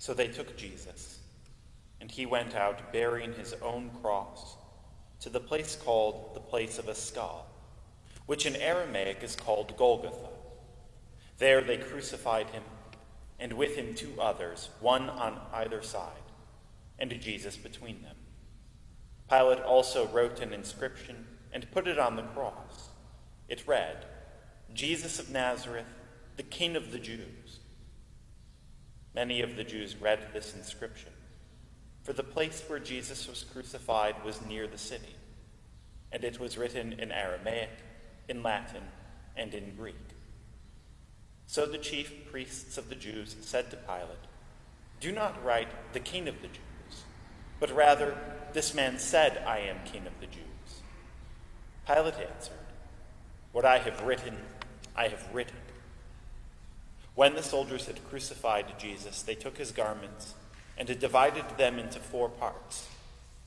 So they took Jesus, and he went out bearing his own cross to the place called the place of a skull, which in Aramaic is called Golgotha. There they crucified him, and with him 2 others, one on either side, and Jesus between them. Pilate also wrote an inscription and put it on the cross. It read, "Jesus of Nazareth, the King of the Jews." Many of the Jews read this inscription, for the place where Jesus was crucified was near the city, and it was written in Aramaic, in Latin, and in Greek. So the chief priests of the Jews said to Pilate, "Do not write the King of the Jews, but rather, this man said, 'I am King of the Jews.'" Pilate answered, "What I have written, I have written." When the soldiers had crucified Jesus, they took his garments and divided them into 4 parts,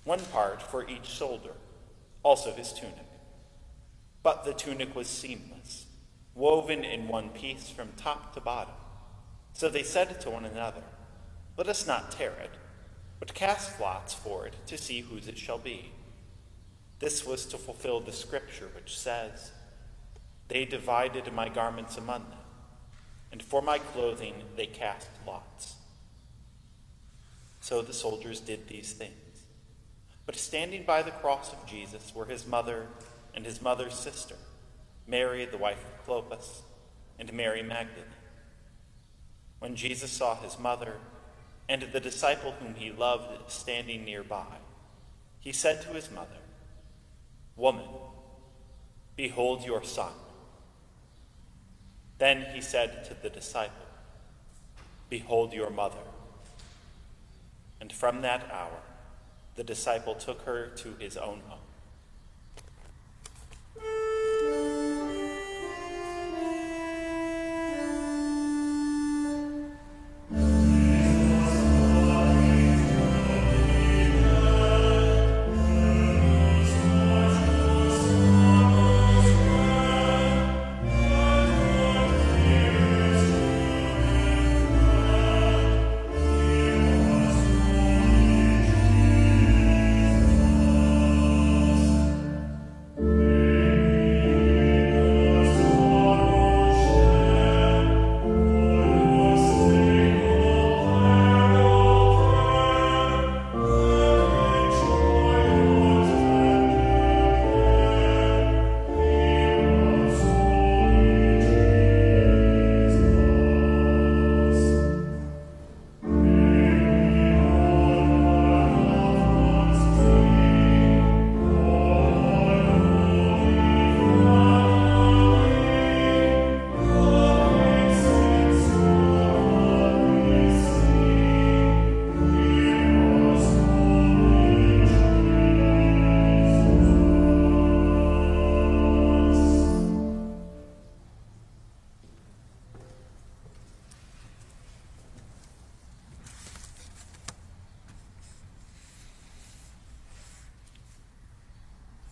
1 part for each soldier, also his tunic. But the tunic was seamless, woven in one piece from top to bottom. So they said to one another, "Let us not tear it, but cast lots for it to see whose it shall be." This was to fulfill the scripture which says, "They divided my garments among them, and for my clothing they cast lots." So the soldiers did these things. But standing by the cross of Jesus were his mother and his mother's sister, Mary, the wife of Clopas, and Mary Magdalene. When Jesus saw his mother and the disciple whom he loved standing nearby, he said to his mother, "Woman, behold your son." Then he said to the disciple, "Behold your mother." And from that hour, the disciple took her to his own home.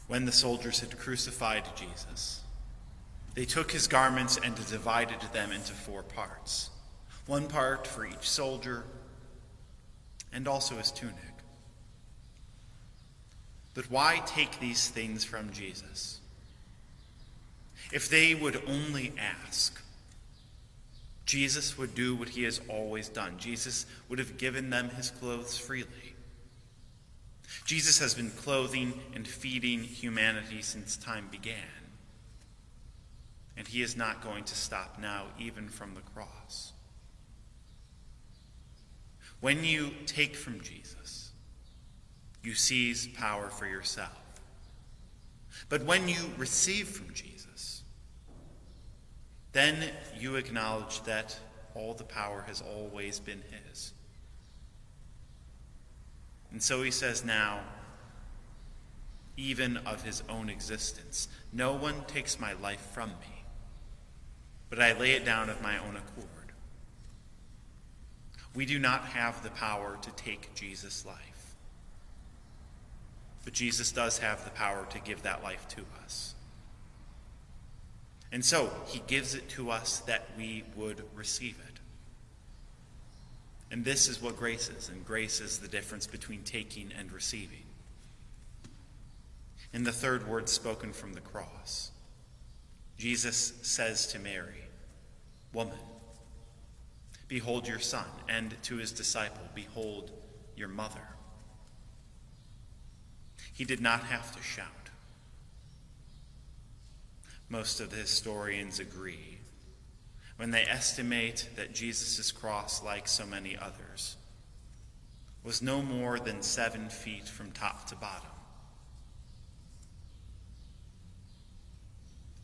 When the soldiers had crucified Jesus, they took his garments and divided them into 4 parts, 1 part for each soldier, and also his tunic. But why take these things from Jesus? If they would only ask, Jesus would do what he has always done. Jesus would have given them his clothes freely. Jesus has been clothing and feeding humanity since time began. And he is not going to stop now, even from the cross. When you take from Jesus, you seize power for yourself. But when you receive from Jesus, then you acknowledge that all the power has always been his. And so he says now, even of his own existence, "No one takes my life from me, but I lay it down of my own accord." We do not have the power to take Jesus' life, but Jesus does have the power to give that life to us. And so he gives it to us that we would receive it. And this is what grace is, and grace is the difference between taking and receiving. In the third word spoken from the cross, Jesus says to Mary, "Woman, behold your son," and to his disciple, "Behold your mother." He did not have to shout. Most of the historians agree when they estimate that Jesus' cross, like so many others, was no more than 7 feet from top to bottom.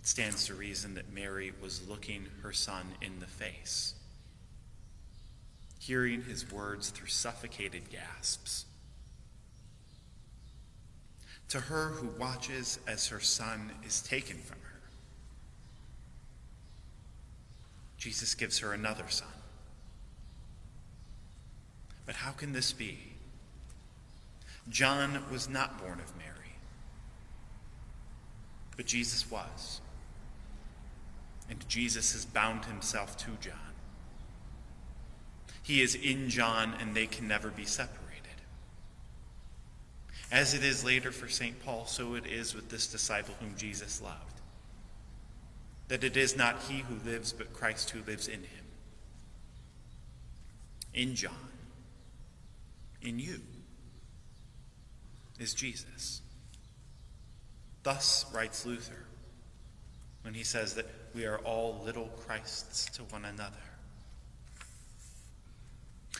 It stands to reason that Mary was looking her son in the face, hearing his words through suffocated gasps. To her who watches as her son is taken from her, Jesus gives her another son. But how can this be? John was not born of Mary, but Jesus was. And Jesus has bound himself to John. He is in John, and they can never be separated. As it is later for St. Paul, so it is with this disciple whom Jesus loved. That it is not he who lives, but Christ who lives in him. In John, in you, is Jesus. Thus writes Luther when he says that we are all little Christs to one another.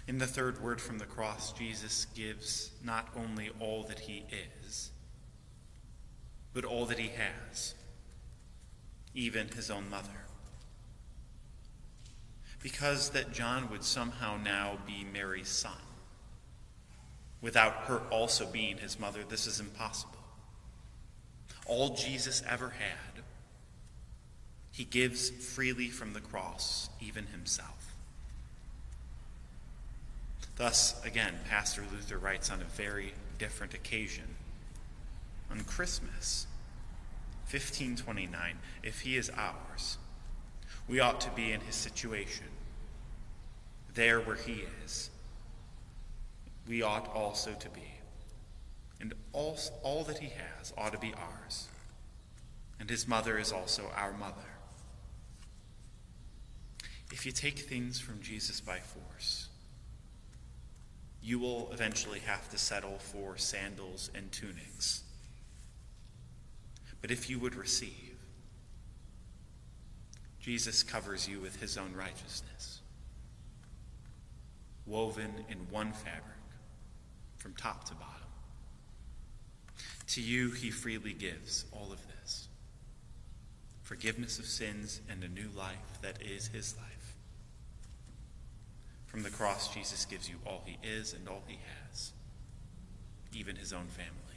In the third word from the cross, Jesus gives not only all that he is, but all that he has, even his own mother. Because that John would somehow now be Mary's son, without her also being his mother, this is impossible. All Jesus ever had, he gives freely from the cross, even himself. Thus, again, Pastor Luther writes on a very different occasion. On Christmas, 1529, if he is ours, we ought to be in his situation. There where he is, we ought also to be. And all that he has ought to be ours. And his mother is also our mother. If you take things from Jesus by force, you will eventually have to settle for sandals and tunics. But if you would receive, Jesus covers you with his own righteousness, woven in one fabric from top to bottom. To you he freely gives all of this: forgiveness of sins and a new life that is his life. From the cross, Jesus gives you all he is and all he has, even his own family.